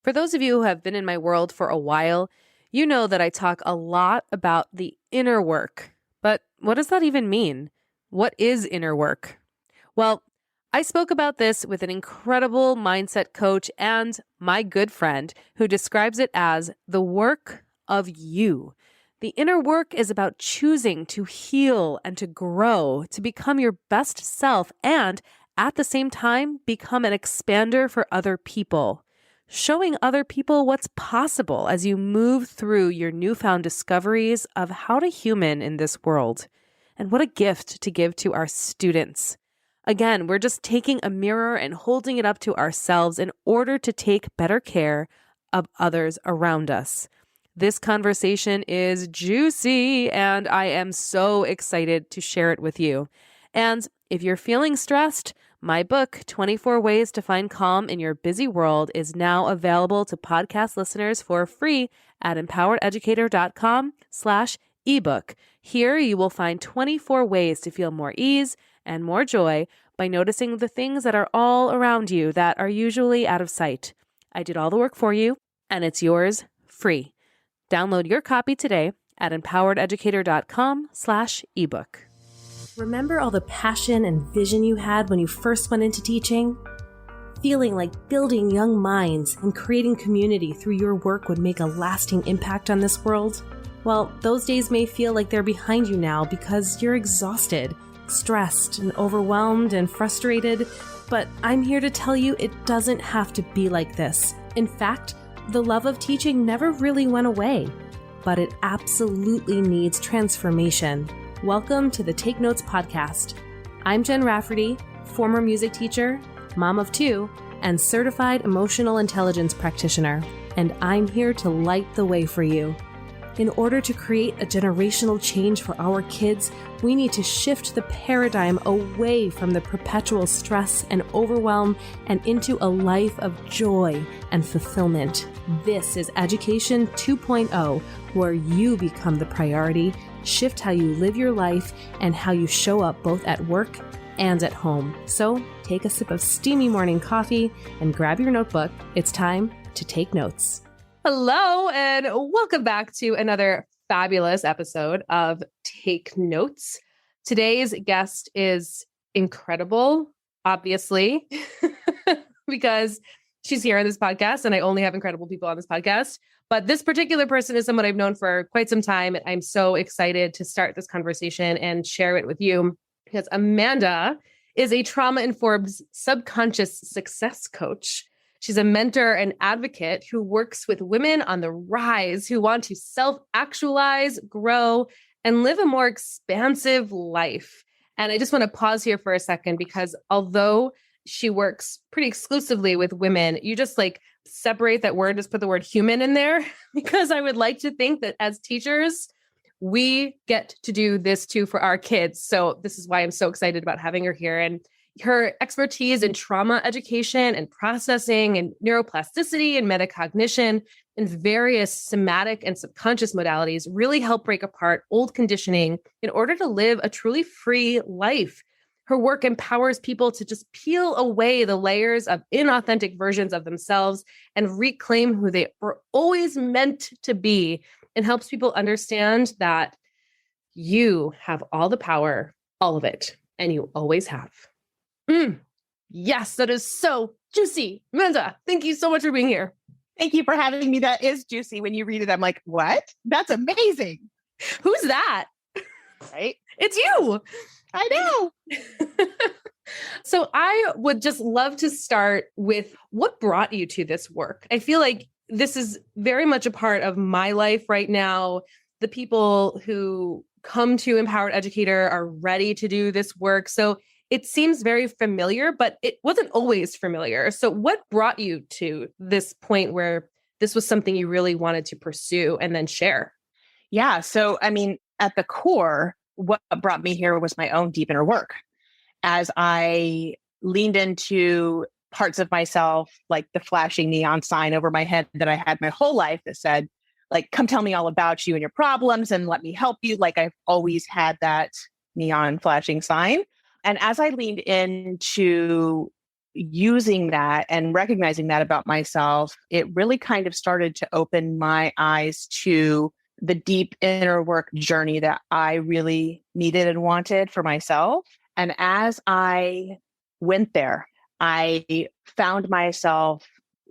For those of you who have been in my world for a while, you know that I talk a lot about the inner work. But what does that even mean? What is inner work? Well, I spoke about this with an incredible mindset coach and my good friend who describes it as the work of you. The inner work is about choosing to heal and to grow, to become your best self, and at the same time, become an expander for other people. Showing other people what's possible as you move through your newfound discoveries of how to human in this world. And what a gift to give to our students. Again, we're just taking a mirror and holding it up to ourselves in order to take better care of others around us. This conversation is juicy, and I am so excited to share it with you. And if you're feeling stressed, my book, 24 Ways to Find Calm in Your Busy World, is now available to podcast listeners for free at empowerededucator.com/ebook. Here you will find 24 ways to feel more ease and more joy by noticing the things that are all around you that are usually out of sight. I did all the work for you, and it's yours free. Download your copy today at empowerededucator.com/ebook. Remember all the passion and vision you had when you first went into teaching? Feeling like building young minds and creating community through your work would make a lasting impact on this world? Well, those days may feel like they're behind you now because you're exhausted, stressed, and overwhelmed and frustrated, but I'm here to tell you it doesn't have to be like this. In fact, the love of teaching never really went away, but it absolutely needs transformation. Welcome to the Take Notes podcast. I'm Jen Rafferty, former music teacher, mom of two, and certified emotional intelligence practitioner, and I'm here to light the way for you. In order to create a generational change for our kids, we need to shift the paradigm away from the perpetual stress and overwhelm and into a life of joy and fulfillment. This is Education 2.0, where you become the priority, shift how you live your life, and how you show up both at work and at home. So take a sip of steamy morning coffee and grab your notebook. It's time to take notes. Hello, and welcome back to another fabulous episode of Take Notes. Today's guest is incredible, obviously, because she's here on this podcast, and I only have incredible people on this podcast. But this particular person is someone I've known for quite some time, and I'm so excited to start this conversation and share it with you, because Amanda is a trauma-informed subconscious success coach. She's a mentor and advocate who works with women on the rise who want to self-actualize, grow, and live a more expansive life. And I just want to pause here for a second, because although she works pretty exclusively with women, you just separate that word, just put the word human in there, because I would like to think that as teachers, we get to do this too for our kids. So this is why I'm so excited about having her here. And her expertise in trauma education and processing and neuroplasticity and metacognition and various somatic and subconscious modalities really help break apart old conditioning in order to live a truly free life. Her work empowers people to just peel away the layers of inauthentic versions of themselves and reclaim who they were always meant to be, and helps people understand that you have all the power, all of it, and you always have. Yes, that is so juicy. Amanda, thank you so much for being here. Thank you for having me. That is juicy. When you read it, I'm like, what? That's amazing. Who's that? Right? It's you. I know. So I would just love to start with what brought you to this work. I feel like this is very much a part of my life right now. The people who come to Empowered Educator are ready to do this work. So it seems very familiar, but it wasn't always familiar. So what brought you to this point where this was something you really wanted to pursue and then share? Yeah. So, at the core, what brought me here was my own deep inner work. As I leaned into parts of myself, like the flashing neon sign over my head that I had my whole life that said, come tell me all about you and your problems and let me help you. Like I've always had that neon flashing sign. And as I leaned into, using that and recognizing that about myself, it really kind of started to open my eyes to the deep inner work journey that I really needed and wanted for myself. And as I went there, I found myself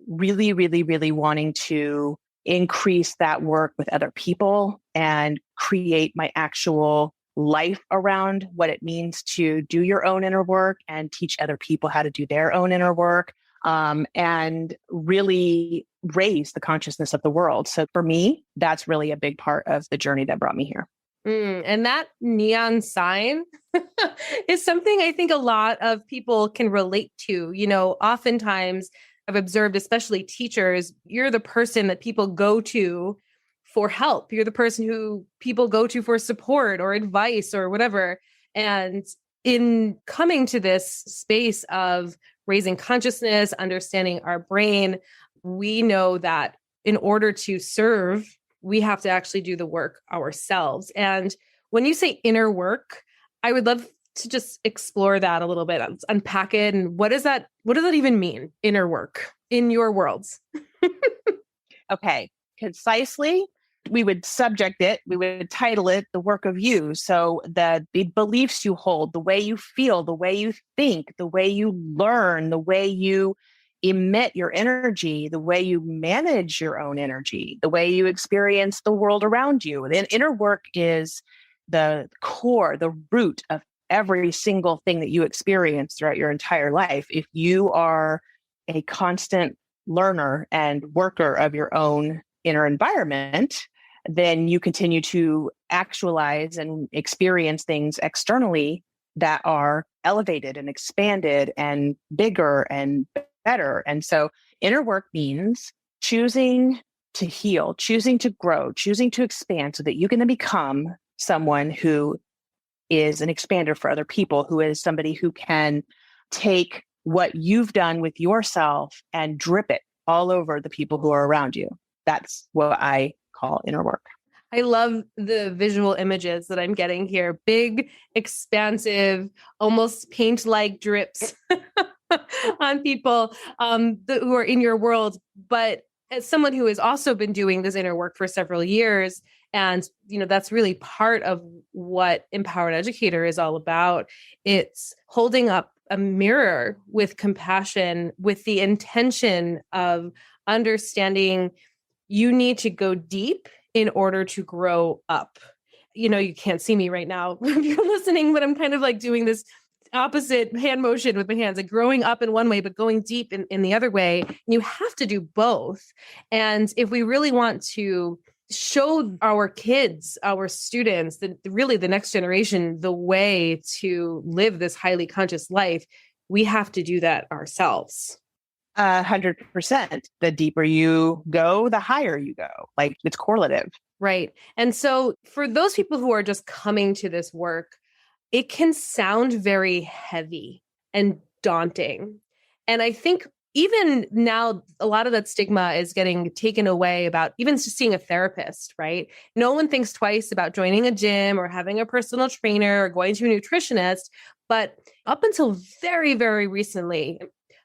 really, really, really wanting to increase that work with other people and create my actual life around what it means to do your own inner work and teach other people how to do their own inner work, and really raise the consciousness of the world. So for me, that's really a big part of the journey that brought me here. And that neon sign is something I think a lot of people can relate to. Oftentimes I've observed, especially teachers, you're the person that people go to for help. You're the person who people go to for support or advice or whatever. And in coming to this space of raising consciousness, understanding our brain, we know that in order to serve, we have to actually do the work ourselves. And when you say inner work, I would love to just explore that a little bit, unpack it. And what does that even mean? Inner work in your worlds? Okay. Concisely, we would subject it, we would title it the work of you. So the beliefs you hold, the way you feel, the way you think, the way you learn, the way you emit your energy, the way you manage your own energy, the way you experience the world around you. Then inner work is the core, the root of every single thing that you experience throughout your entire life. If you are a constant learner and worker of your own inner environment, then you continue to actualize and experience things externally that are elevated and expanded and bigger and better. And so inner work means choosing to heal, choosing to grow, choosing to expand so that you can become someone who is an expander for other people, who is somebody who can take what you've done with yourself and drip it all over the people who are around you. That's what I call inner work. I love the visual images that I'm getting here. Big, expansive, almost paint-like drips on people who are in your world. But as someone who has also been doing this inner work for several years, and that's really part of what Empowered Educator is all about. It's holding up a mirror with compassion, with the intention of understanding you need to go deep in order to grow up. You can't see me right now if you're listening, but I'm kind of like doing this opposite hand motion with my hands, like growing up in one way, but going deep in the other way. And you have to do both. And if we really want to show our kids, our students, really the next generation, the way to live this highly conscious life, we have to do that ourselves. 100%. The deeper you go, the higher you go. Like, it's correlative. Right. And so for those people who are just coming to this work, it can sound very heavy and daunting. And I think even now, a lot of that stigma is getting taken away about even just seeing a therapist, right? No one thinks twice about joining a gym or having a personal trainer or going to a nutritionist. But up until very, very recently,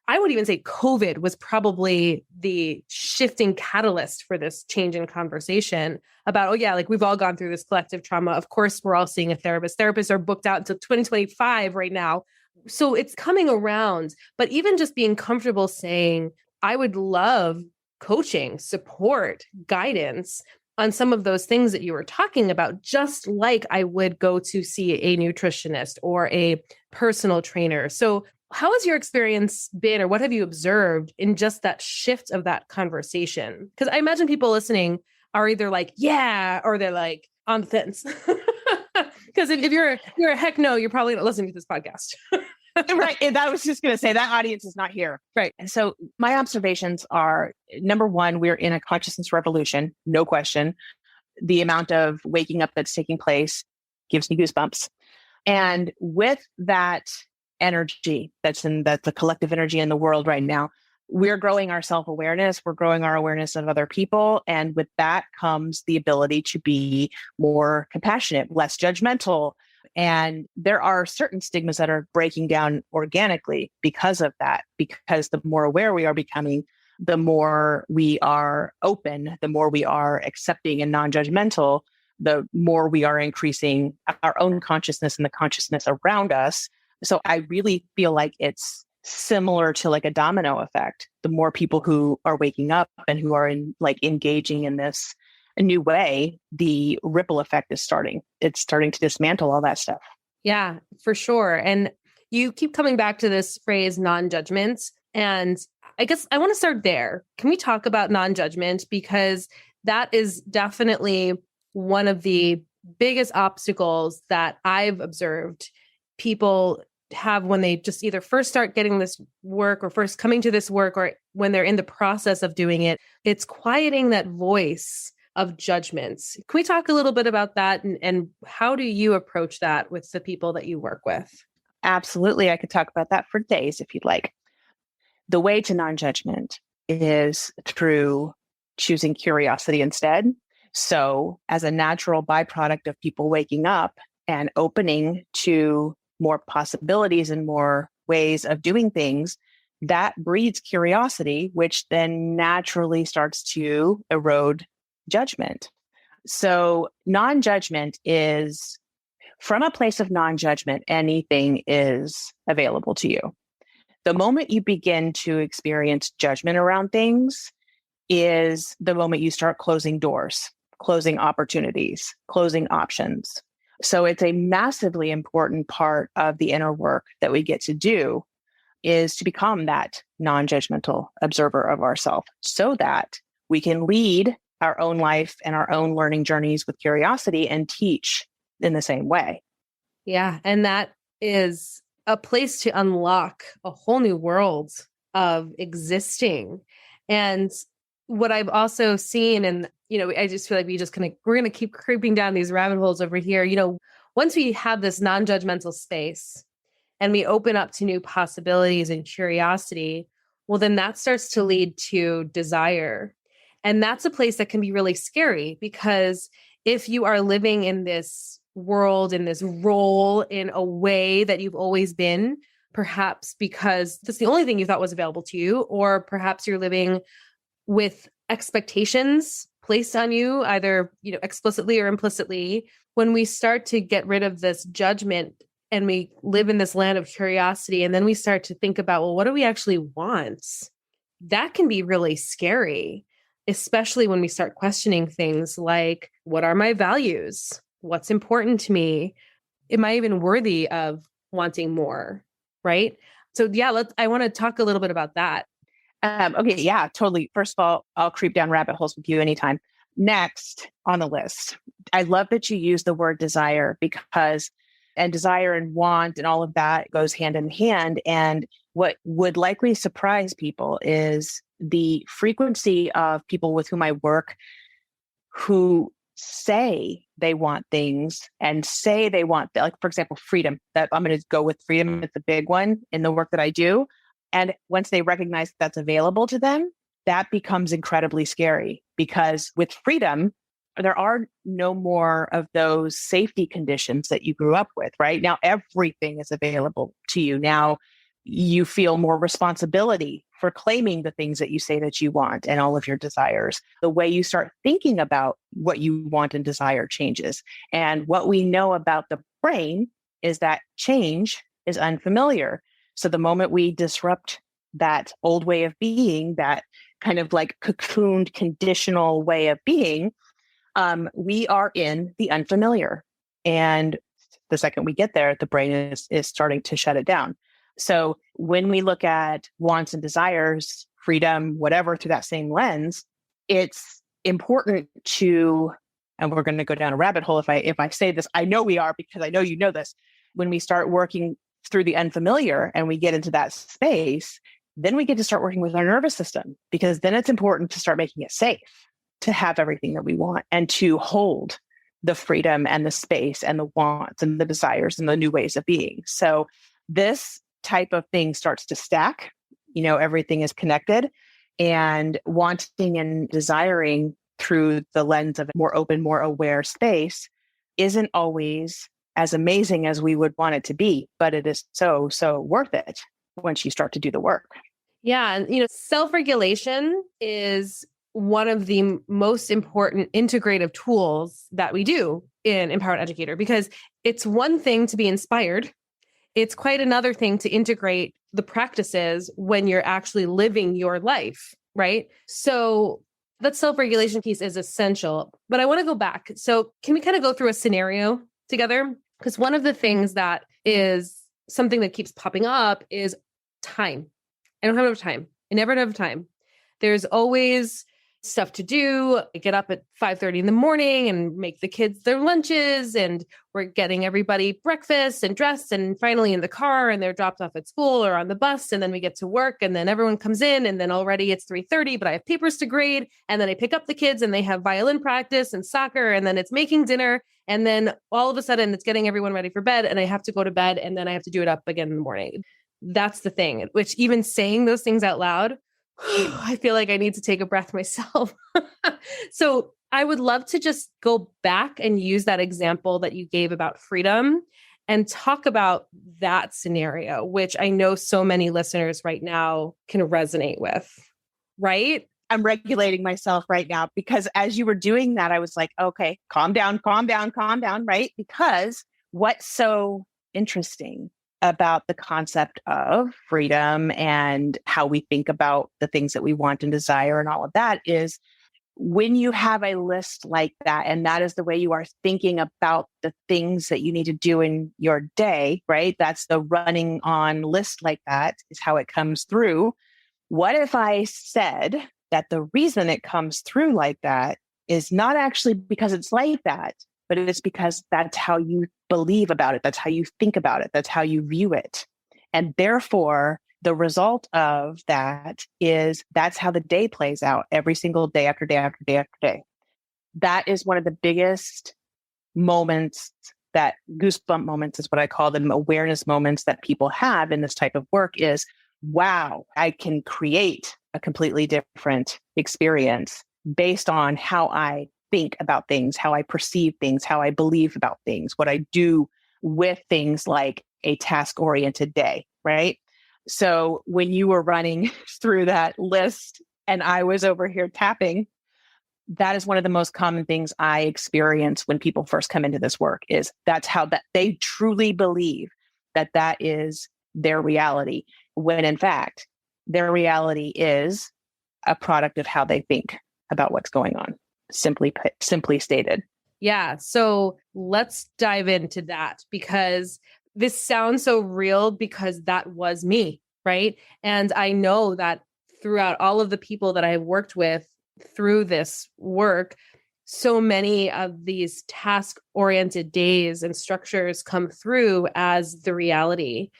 I would even say COVID was probably the shifting catalyst for this change in conversation about, like we've all gone through this collective trauma. Of course, we're all seeing a therapist. Therapists are booked out until 2025 right now. So it's coming around, but even just being comfortable saying, I would love coaching, support, guidance on some of those things that you were talking about, just like I would go to see a nutritionist or a personal trainer. So how has your experience been, or what have you observed in just that shift of that conversation? Because I imagine people listening are either like, yeah, or they're like on the fence. Because if you're a heck no, you're probably not listening to this podcast. Right. And I was just going to say that audience is not here. Right. And so my observations are, number one, we're in a consciousness revolution, no question. The amount of waking up that's taking place gives me goosebumps. And with that energy that's in the collective energy in the world right now, we're growing our self-awareness, we're growing our awareness of other people. And with that comes the ability to be more compassionate, less judgmental, And there are certain stigmas that are breaking down organically because of that, because the more aware we are becoming, the more we are open, the more we are accepting and non-judgmental, the more we are increasing our own consciousness and the consciousness around us. So I really feel like it's similar to like a domino effect. The more people who are waking up and who are engaging in this a new way, the ripple effect is starting. It's starting to dismantle all that stuff. Yeah, for sure. And you keep coming back to this phrase non-judgment. And I guess I want to start there. Can we talk about non-judgment? Because that is definitely one of the biggest obstacles that I've observed people have when they just either first start getting this work or first coming to this work, or when they're in the process of doing it. It's quieting that voice of judgments. Can we talk a little bit about that, and how do you approach that with the people that you work with? Absolutely. I could talk about that for days if you'd like. The way to non-judgment is through choosing curiosity instead. So as a natural byproduct of people waking up and opening to more possibilities and more ways of doing things, that breeds curiosity, which then naturally starts to erode judgment. So non-judgment is, from a place of non-judgment, anything is available to you. The moment you begin to experience judgment around things is the moment you start closing doors, closing opportunities, closing options. So it's a massively important part of the inner work that we get to do, is to become that non-judgmental observer of ourselves so that we can lead our own life and our own learning journeys with curiosity and teach in the same way. Yeah. And that is a place to unlock a whole new world of existing. And what I've also seen, and, I just feel like we're going to keep creeping down these rabbit holes over here. Once we have this non-judgmental space and we open up to new possibilities and curiosity, well, then that starts to lead to desire. And that's a place that can be really scary, because if you are living in this world, in this role, in a way that you've always been, perhaps because that's the only thing you thought was available to you, or perhaps you're living with expectations placed on you, either, explicitly or implicitly. When we start to get rid of this judgment and we live in this land of curiosity, and then we start to think about, well, what do we actually want? That can be really scary, especially when we start questioning things like, what are my values? What's important to me? Am I even worthy of wanting more? Right? So yeah, I want to talk a little bit about that. Okay. Yeah, totally. First of all, I'll creep down rabbit holes with you anytime. Next on the list, I love that you use the word desire, and desire and want and all of that goes hand in hand. And what would likely surprise people is the frequency of people with whom I work who say they want things and say they want, like, for example, freedom. That I'm going to go with freedom. It's a big one in the work that I do. And once they recognize that's available to them, that becomes incredibly scary, because with freedom, there are no more of those safety conditions that you grew up with, right? Now, everything is available to you. Now, you feel more responsibility for claiming the things that you say that you want and all of your desires. The way you start thinking about what you want and desire changes. And what we know about the brain is that change is unfamiliar. So the moment we disrupt that old way of being, that kind of like cocooned, conditional way of being, we are in the unfamiliar. And the second we get there, the brain is starting to shut it down. So when we look at wants and desires, freedom, whatever, through that same lens, it's important to, and we're going to go down a rabbit hole if I say this, I know we are, because I know you know this. When we start working through the unfamiliar and we get into that space, then we get to start working with our nervous system, because then it's important to start making it safe to have everything that we want and to hold the freedom and the space and the wants and the desires and the new ways of being. So this type of thing starts to stack. Everything is connected, and wanting and desiring through the lens of a more open, more aware space isn't always as amazing as we would want it to be, but it is so, so worth it once you start to do the work. Yeah. And, self-regulation is one of the most important integrative tools that we do in Empowered Educator, because it's one thing to be inspired. It's quite another thing to integrate the practices when you're actually living your life, right? So that self-regulation piece is essential. But I want to go back. So can we kind of go through a scenario together? Because one of the things that is something that keeps popping up is time. I don't have enough time. I never have time. There's always stuff to do. I get up at 5:30 in the morning and make the kids their lunches, and we're getting everybody breakfast and dressed and finally in the car, and they're dropped off at school or on the bus. And then we get to work, and then everyone comes in, and then already it's 3:30, but I have papers to grade. And then I pick up the kids and they have violin practice and soccer, and then it's making dinner. And then all of a sudden it's getting everyone ready for bed, and I have to go to bed, and then I have to do it up again in the morning. That's the thing, which even saying those things out loud, I feel like I need to take a breath myself. So I would love to just go back and use that example that you gave about freedom and talk about that scenario, which I know so many listeners right now can resonate with, right? I'm regulating myself right now because as you were doing that, I was like, okay, calm down, right? Because what's so interesting about the concept of freedom and how we think about the things that we want and desire and all of that is when you have a list like that, and that is the way you are thinking about the things that you need to do in your day, right? That's the running on list like that is how it comes through. What if I said that the reason it comes through like that is not actually because it's like that, but it's because that's how you believe about it. That's how you think about it. That's how you view it. And therefore, the result of that is that's how the day plays out every single day after day after day after day. That is one of the biggest moments, that goosebump moments is what I call them, awareness moments that people have in this type of work is, wow, I can create a completely different experience based on how I think about things, how I perceive things, how I believe about things, what I do with things like a task-oriented day, right? So when you were running through that list and I was over here tapping, that is one of the most common things I experience when people first come into this work is that's how that they truly believe that that is their reality, when in fact, their reality is a product of how they think about what's going on. Simply stated. Yeah. So let's dive into that because this sounds so real because that was me, right? And I know that throughout all of the people that I've worked with through this work, so many of these task-oriented days and structures come through as the reality.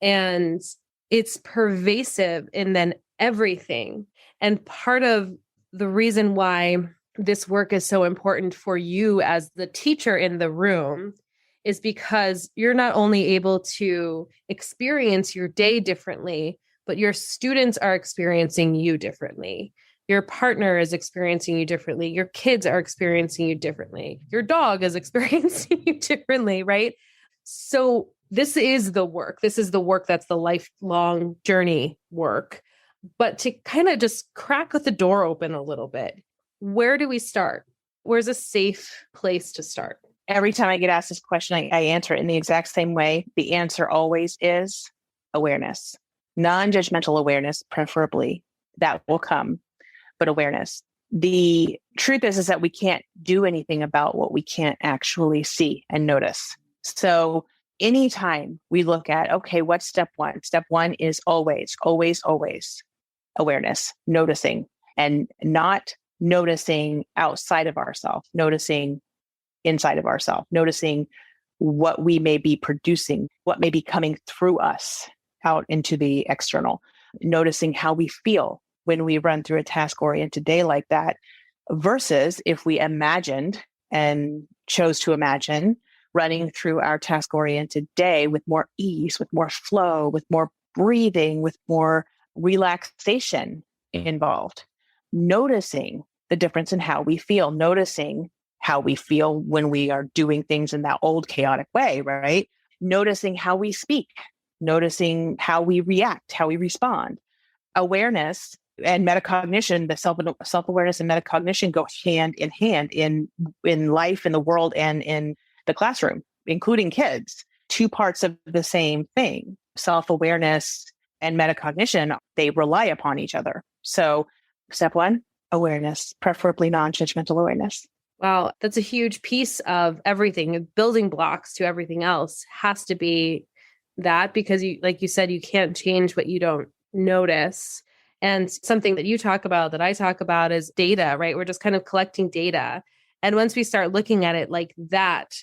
And it's pervasive in then everything. And part of the reason why this work is so important for you as the teacher in the room is because you're not only able to experience your day differently, but your students are experiencing you differently. Your partner is experiencing you differently. Your kids are experiencing you differently. Your dog is experiencing you differently, right? So this is the work. This is the work that's the lifelong journey work. But to kind of just crack the door open a little bit, where do we start? Where's a safe place to start? Every time I get asked this question, I answer it in the exact same way. The answer always is awareness, non-judgmental awareness, preferably. That will come, but awareness. The truth is that we can't do anything about what we can't actually see and notice. So anytime we look at, okay, what's step one? Step one is always awareness, noticing, and not noticing outside of ourselves, noticing inside of ourselves, noticing what we may be producing, what may be coming through us out into the external, noticing how we feel when we run through a task-oriented day like that, versus if we imagined and chose to imagine running through our task-oriented day with more ease, with more flow, with more breathing, with more relaxation involved, noticing the difference in how we feel, noticing how we feel when we are doing things in that old chaotic way, right? Noticing how we speak, noticing how we react, how we respond. Awareness and metacognition, the self-awareness and metacognition go hand in life, in the world, and in the classroom, including kids. Two parts of the same thing. Self-awareness and metacognition, they rely upon each other. So step one, awareness, preferably non-judgmental awareness. Wow, that's a huge piece of everything. Building blocks to everything else has to be that, because you, like you said, you can't change what you don't notice. And something that you talk about, that I talk about, is data, right? We're just kind of collecting data. And once we start looking at it like that,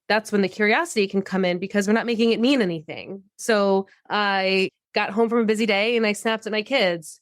that's when the curiosity can come in, because we're not making it mean anything. So I got home from a busy day and I snapped at my kids.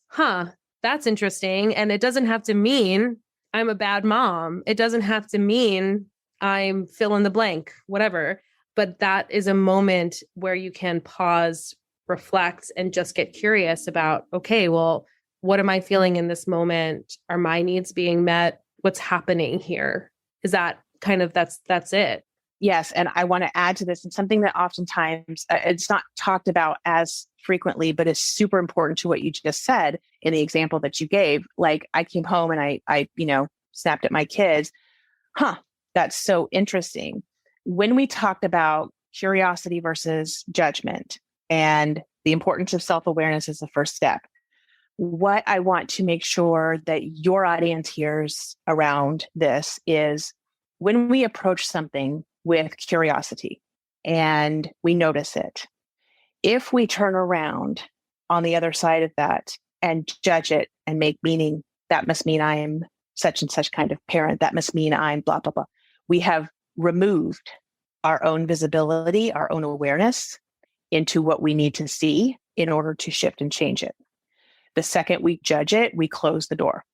That's interesting. And it doesn't have to mean I'm a bad mom. It doesn't have to mean I'm fill in the blank, whatever. But that is a moment where you can pause, reflect, and just get curious about, okay, well, what am I feeling in this moment? Are my needs being met? What's happening here? Is that kind of, that's it? Yes. And I want to add to this, and something that oftentimes it's not talked about as frequently, but is super important to what you just said in the example that you gave. Like, I came home and I snapped at my kids. That's so interesting. When we talked about curiosity versus judgment and the importance of self-awareness as the first step, what I want to make sure that your audience hears around this is, when we approach something with curiosity and we notice it, if we turn around on the other side of that and judge it and make meaning, that must mean I am such and such kind of parent. That must mean I'm blah, blah, blah. We have removed our own visibility, our own awareness into what we need to see in order to shift and change it. The second we judge it, we close the door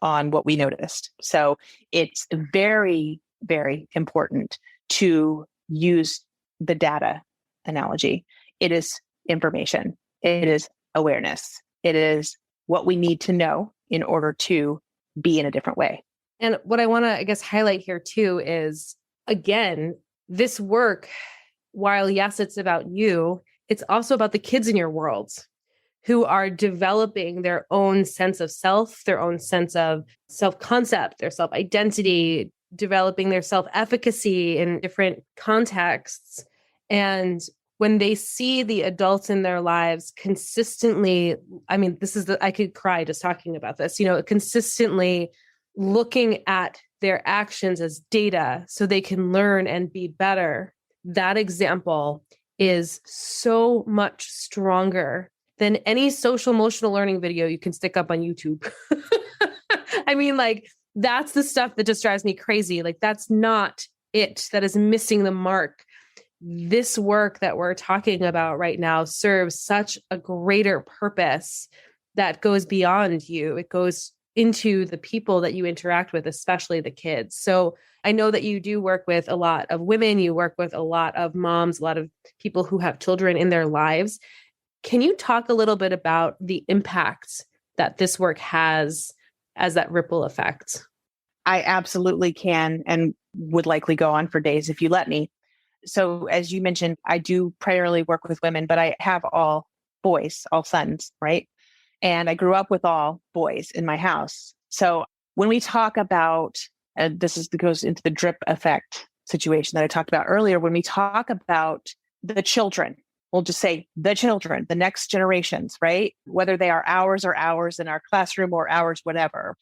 on what we noticed. So it's very, very important to use the data analogy. It is information. It is awareness. It is what we need to know in order to be in a different way. And what I want to, I guess, highlight here too is, again, this work, while yes, it's about you, it's also about the kids in your world who are developing their own sense of self, their own sense of self-concept, their self-identity, developing their self-efficacy in different contexts. And when they see the adults in their lives consistently, I mean, I could cry just talking about this, consistently looking at their actions as data so they can learn and be better. That example is so much stronger than any social emotional learning video you can stick up on YouTube. I mean, that's the stuff that just drives me crazy. That's not it. That is missing the mark. This work that we're talking about right now serves such a greater purpose that goes beyond you. It goes into the people that you interact with, especially the kids. So I know that you do work with a lot of women, you work with a lot of moms, a lot of people who have children in their lives. Can you talk a little bit about the impact that this work has as that ripple effect? I absolutely can, and would likely go on for days if you let me. So as you mentioned, I do primarily work with women, but I have all boys, all sons, right? And I grew up with all boys in my house. So when we talk about, goes into the drip effect situation that I talked about earlier, when we talk about the children, we'll just say the children, the next generations, right? Whether they are ours or ours in our classroom or ours, whatever,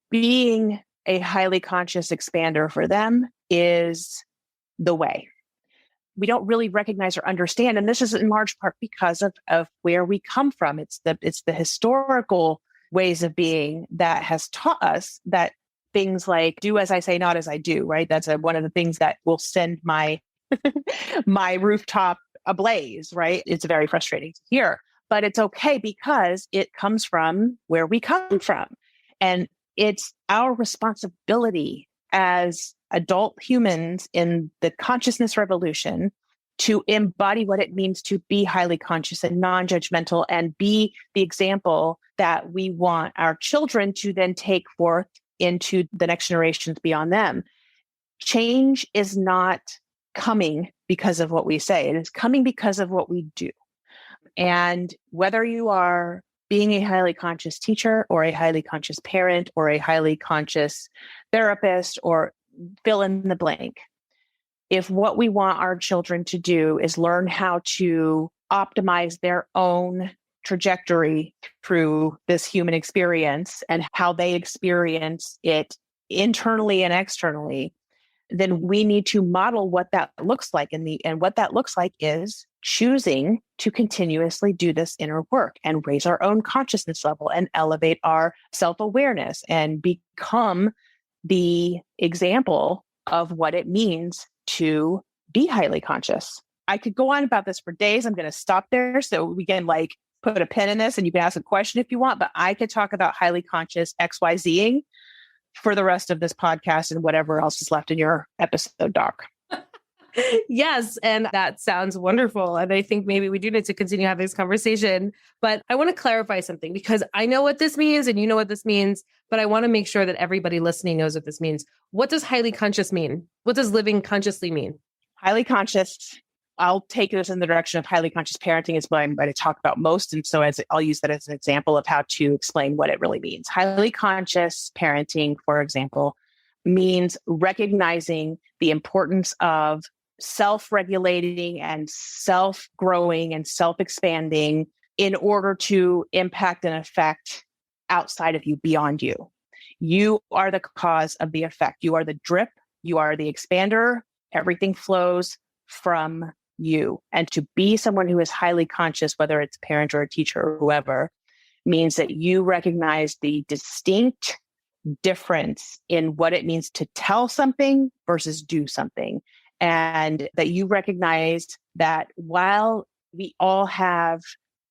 being a highly conscious expander for them is the way. We don't really recognize or understand. And this is in large part because of where we come from. It's the historical ways of being that has taught us that things like do as I say, not as I do, right? That's one of the things that will send my my rooftop ablaze, right? It's very frustrating to hear, but it's okay because it comes from where we come from. And it's our responsibility as adult humans in the consciousness revolution to embody what it means to be highly conscious and non-judgmental and be the example that we want our children to then take forth into the next generations beyond them. change is not coming because of what we say. It is coming because of what we do. And whether you are being a highly conscious teacher or a highly conscious parent or a highly conscious therapist or fill in the blank, if what we want our children to do is learn how to optimize their own trajectory through this human experience and how they experience it internally and externally, then we need to model what that looks like. And what that looks like is choosing to continuously do this inner work and raise our own consciousness level and elevate our self-awareness and become the example of what it means to be highly conscious. I could go on about this for days. I'm going to stop there so we can put a pin in this and you can ask a question if you want, but I could talk about highly conscious XYZing for the rest of this podcast and whatever else is left in your episode doc. Yes. And that sounds wonderful. And I think maybe we do need to continue having this conversation, but I want to clarify something because I know what this means and you know what this means, but I want to make sure that everybody listening knows what this means. What does highly conscious mean? What does living consciously mean? Highly conscious, I'll take this in the direction of highly conscious parenting is what I'm going to talk about most. And so I'll use that as an example of how to explain what it really means. Highly conscious parenting, for example, means recognizing the importance of self-regulating and self-growing and self-expanding in order to impact and affect outside of you, beyond you. You are the cause of the effect. You are the drip. You are the expander. Everything flows from you. And to be someone who is highly conscious, whether it's a parent or a teacher or whoever, means that you recognize the distinct difference in what it means to tell something versus do something. And that you recognize that while we all have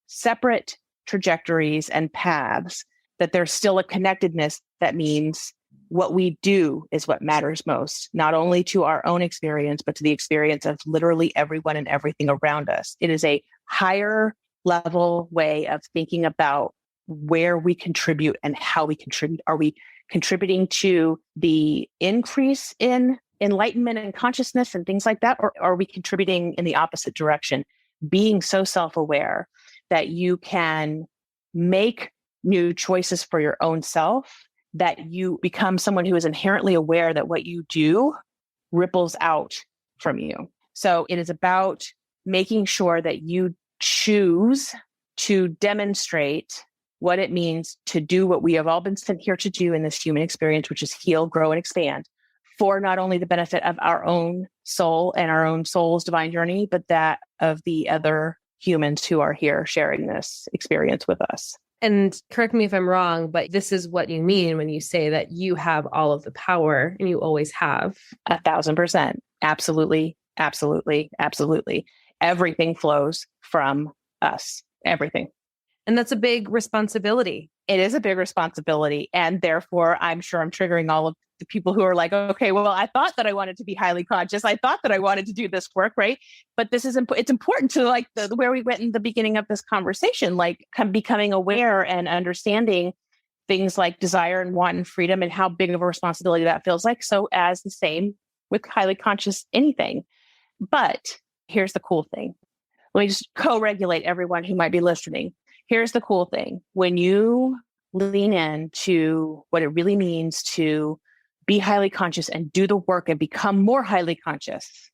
separate trajectories and paths, that there's still a connectedness that means what we do is what matters most, not only to our own experience, but to the experience of literally everyone and everything around us. It is a higher level way of thinking about where we contribute and how we contribute. Are we contributing to the increase in enlightenment and consciousness and things like that? Or are we contributing in the opposite direction, being so self-aware that you can make new choices for your own self, that you become someone who is inherently aware that what you do ripples out from you. So it is about making sure that you choose to demonstrate what it means to do what we have all been sent here to do in this human experience, which is heal, grow, and expand for not only the benefit of our own soul and our own soul's divine journey, but that of the other humans who are here sharing this experience with us. And correct me if I'm wrong, but this is what you mean when you say that you have all of the power and you always have. 1,000%. Absolutely. Absolutely. Absolutely. Everything flows from us. Everything. And that's a big responsibility. It is a big responsibility. And therefore, I'm sure I'm triggering all of the people who are like, okay, well, I thought that I wanted to be highly conscious. I thought that I wanted to do this work, right? But this is, it's important to where we went in the beginning of this conversation, becoming aware and understanding things like desire and want and freedom and how big of a responsibility that feels like. So as the same with highly conscious anything. But here's the cool thing. Let me just co-regulate everyone who might be listening. Here's the cool thing. When you lean into what it really means to be highly conscious and do the work and become more highly conscious,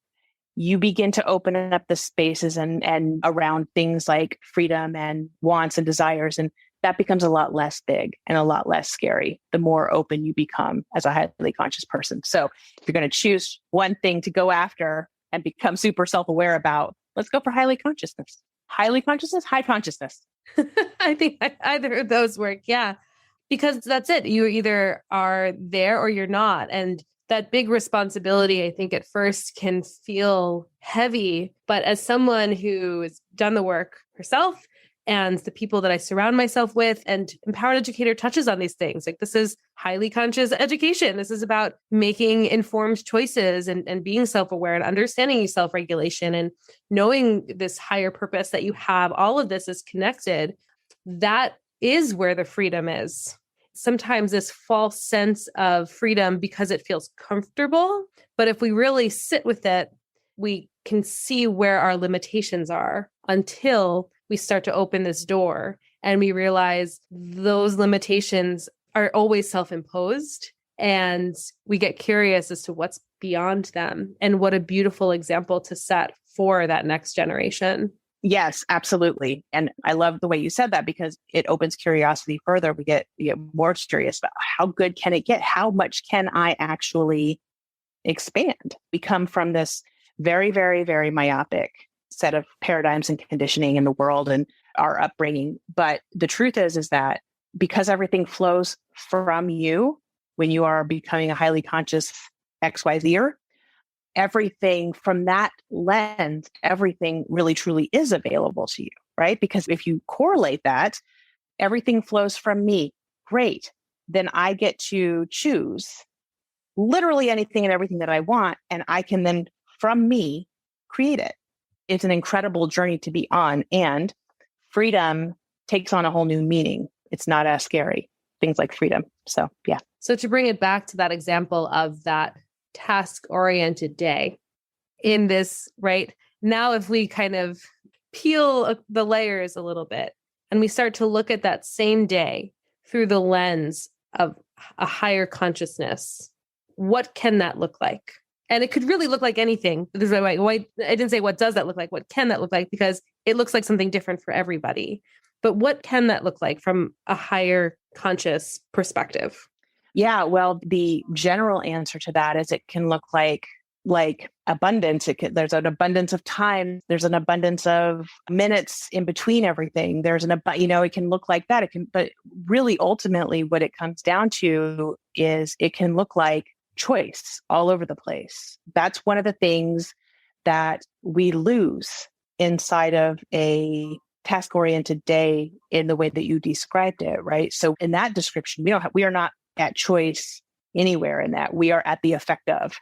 you begin to open up the spaces and around things like freedom and wants and desires. And that becomes a lot less big and a lot less scary the more open you become as a highly conscious person. So if you're going to choose one thing to go after and become super self-aware about, let's go for highly consciousness. Highly consciousness, high consciousness. I think either of those work. Yeah. Because that's it. You either are there or you're not. And that big responsibility, I think at first can feel heavy. But as someone who has done the work herself and the people that I surround myself with, and Empowered Educator touches on these things. Like, this is highly conscious education. This is about making informed choices and being self-aware and understanding self-regulation and knowing this higher purpose that you have. All of this is connected. That is where the freedom is. sometimes this false sense of freedom because it feels comfortable. But if we really sit with it, we can see where our limitations are until we start to open this door and we realize those limitations are always self-imposed. And we get curious as to what's beyond them and what a beautiful example to set for that next generation. Yes, absolutely. And I love the way you said that because it opens curiosity further. We get more curious about how good can it get? How much can I actually expand? We come from this very, very, very myopic set of paradigms and conditioning in the world and our upbringing. But the truth is that because everything flows from you when you are becoming a highly conscious XYZer, everything from that lens, everything really truly is available to you, right? Because if you correlate that, everything flows from me. Great. Then I get to choose literally anything and everything that I want. And I can then, from me, create it. It's an incredible journey to be on. And freedom takes on a whole new meaning. It's not as scary. Things like freedom. So, yeah. So to bring it back to that example of that task-oriented day in this, right? Now, if we kind of peel the layers a little bit and we start to look at that same day through the lens of a higher consciousness, what can that look like? And it could really look like anything. This is why I didn't say what does that look like? What can that look like? Because it looks like something different for everybody. But what can that look like from a higher conscious perspective? Yeah, well, the general answer to that is it can look like abundance. There's an abundance of time. There's an abundance of minutes in between everything. It can look like that. But really, ultimately, what it comes down to is it can look like choice all over the place. That's one of the things that we lose inside of a task-oriented day in the way that you described it, right? So in that description, we are not at choice anywhere in that. We are at the effect of.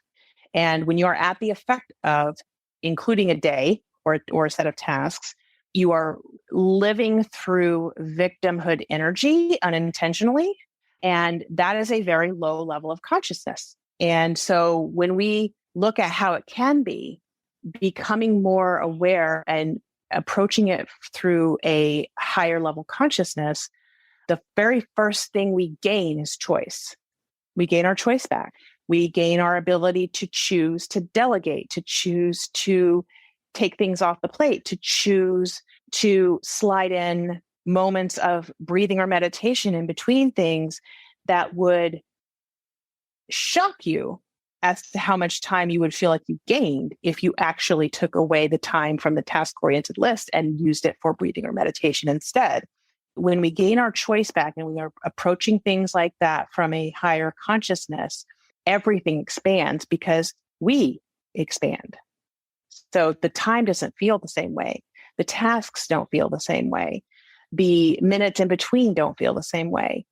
And when you are at the effect of, including a day or a set of tasks, you are living through victimhood energy unintentionally. And that is a very low level of consciousness. And so when we look at how it can be, becoming more aware and approaching it through a higher level consciousness, the very first thing we gain is choice. We gain our choice back. We gain our ability to choose to delegate, to choose to take things off the plate, to choose to slide in moments of breathing or meditation in between things that would shock you as to how much time you would feel like you gained if you actually took away the time from the task-oriented list and used it for breathing or meditation instead. When we gain our choice back and we are approaching things like that from a higher consciousness, everything expands because we expand. So the time doesn't feel the same way. The tasks don't feel the same way. The minutes in between don't feel the same way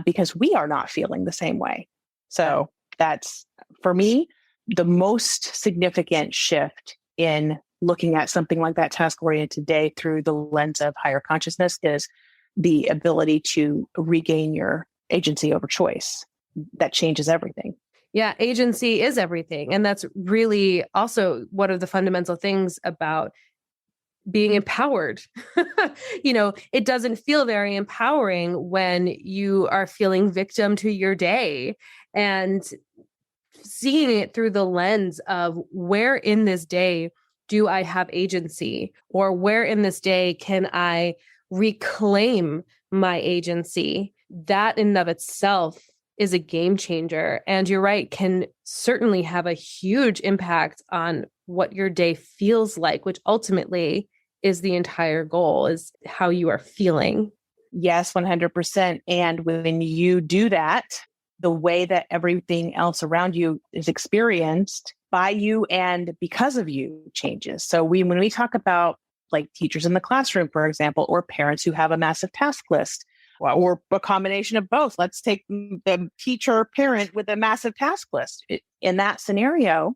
because we are not feeling the same way. So that's, for me, the most significant shift in looking at something like that task-oriented day through the lens of higher consciousness is the ability to regain your agency over choice. That changes everything. Yeah, agency is everything. And that's really also one of the fundamental things about being empowered. It doesn't feel very empowering when you are feeling victim to your day and seeing it through the lens of where in this day do I have agency, or where in this day can I reclaim my agency. That in and of itself is a game changer. And you're right, can certainly have a huge impact on what your day feels like, which ultimately is the entire goal, is how you are feeling. Yes, 100%. And when you do that, the way that everything else around you is experienced by you and because of you changes. So when we talk about like teachers in the classroom, for example, or parents who have a massive task list, or a combination of both. Let's take the teacher or parent with a massive task list. In that scenario,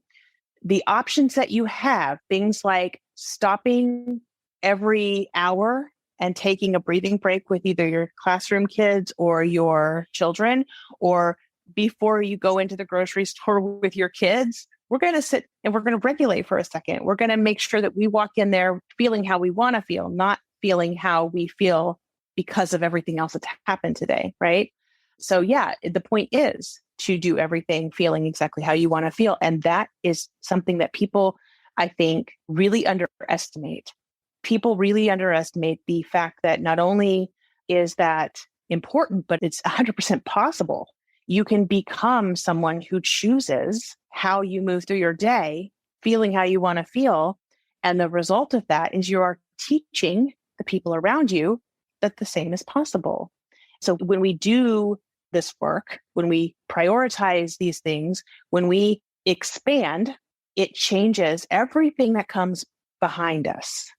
the options that you have, things like stopping every hour and taking a breathing break with either your classroom kids or your children, or before you go into the grocery store with your kids, we're going to sit and we're going to regulate for a second. We're going to make sure that we walk in there feeling how we want to feel, not feeling how we feel because of everything else that's happened today, right? So yeah, the point is to do everything feeling exactly how you want to feel. And that is something that people, I think, really underestimate. People really underestimate the fact that not only is that important, but it's 100% possible. You can become someone who chooses how you move through your day, feeling how you want to feel. And the result of that is you are teaching the people around you that the same is possible. So when we do this work, when we prioritize these things, when we expand, it changes everything that comes behind us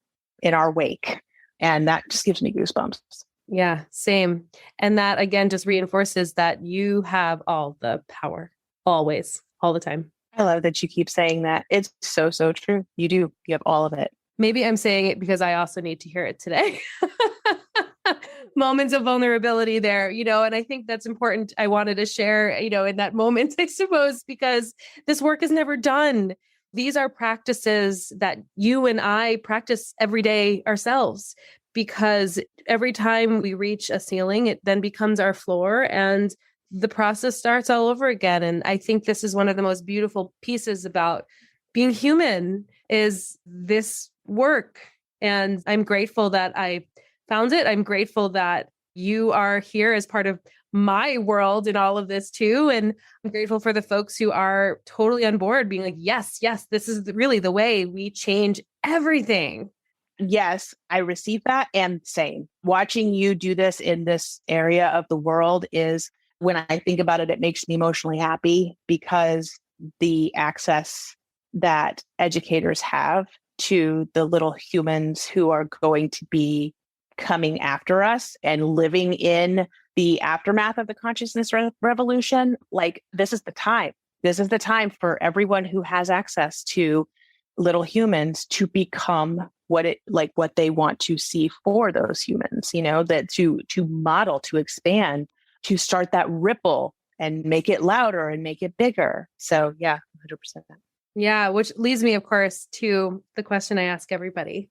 in our wake. And that just gives me goosebumps. Yeah, same. And that again just reinforces that you have all the power, always, all the time. I love that you keep saying that. It's so, so true. You do. You have all of it. Maybe I'm saying it because I also need to hear it today. Moments of vulnerability there, and I think that's important. I wanted to share, in that moment, I suppose, because this work is never done. These are practices that you and I practice every day ourselves, because every time we reach a ceiling, it then becomes our floor and the process starts all over again. And I think this is one of the most beautiful pieces about being human is this work. And I'm grateful that I found it. I'm grateful that you are here as part of my world in all of this too. And I'm grateful for the folks who are totally on board being like, yes, this is really the way we change everything. Yes, I receive that. And same. Watching you do this in this area of the world is, when I think about it, it makes me emotionally happy, because the access that educators have to the little humans who are going to be coming after us and living in the aftermath of the consciousness revolution, like this is the time. This is the time for everyone who has access to little humans to become what they want to see for those humans, that to model, to expand, to start that ripple and make it louder and make it bigger. So yeah, 100%. Yeah, which leads me, of course, to the question I ask everybody.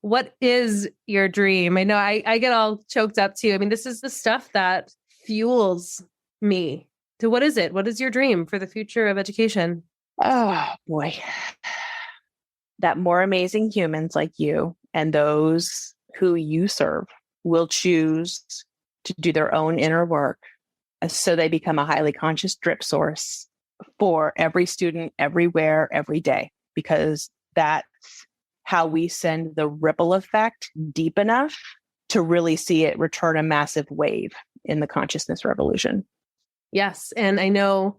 What is your dream? I know I get all choked up too. I mean, this is the stuff that fuels me. So what is it? What is your dream for the future of education? Oh boy. That more amazing humans like you and those who you serve will choose to do their own inner work, so they become a highly conscious drip source for every student, everywhere, every day, because that's how we send the ripple effect deep enough to really see it return a massive wave in the consciousness revolution. Yes. And I know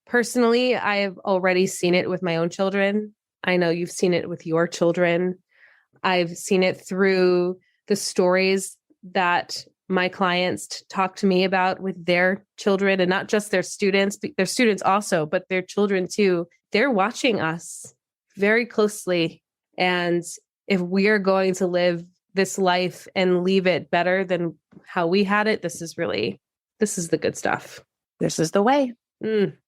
personally, I've already seen it with my own children. I know you've seen it with your children. I've seen it through the stories that my clients talk to me about with their children, and not just their students also, but their children too. They're watching us very closely. And if we are going to live this life and leave it better than how we had it, this is the good stuff. This is the way.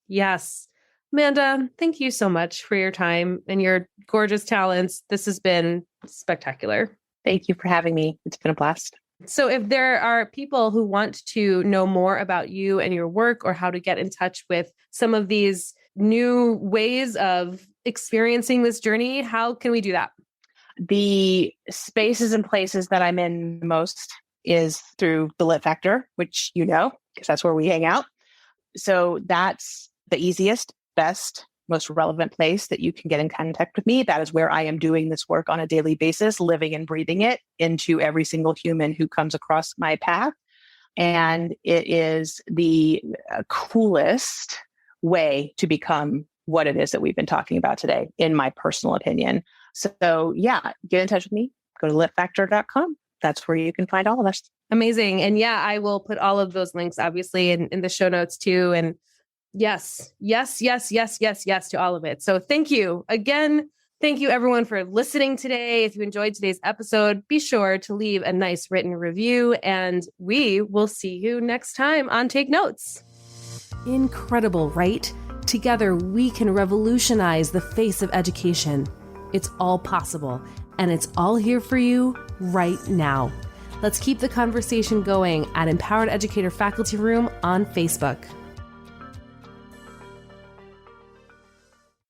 Yes. Amanda, thank you so much for your time and your gorgeous talents. This has been spectacular. Thank you for having me. It's been a blast. So if there are people who want to know more about you and your work, or how to get in touch with some of these new ways of experiencing this journey, how can we do that? The spaces and places that I'm in most is through the Lit Factor, which because that's where we hang out. So that's the easiest, best, most relevant place that you can get in contact with me. That is where I am doing this work on a daily basis, living and breathing it into every single human who comes across my path. And it is the coolest way to become what it is that we've been talking about today, in my personal opinion. So yeah, get in touch with me. Go to litfactor.com. That's where you can find all of us. Amazing. And yeah, I will put all of those links obviously in the show notes too. And yes to all of it. So thank you again Thank you everyone for listening today. If you enjoyed today's episode, be sure to leave a nice written review, and we will see you next time on Take Notes. Incredible, right? Together, we can revolutionize the face of education. It's all possible, and it's all here for you right now. Let's keep the conversation going at Empowered Educator Faculty Room on Facebook.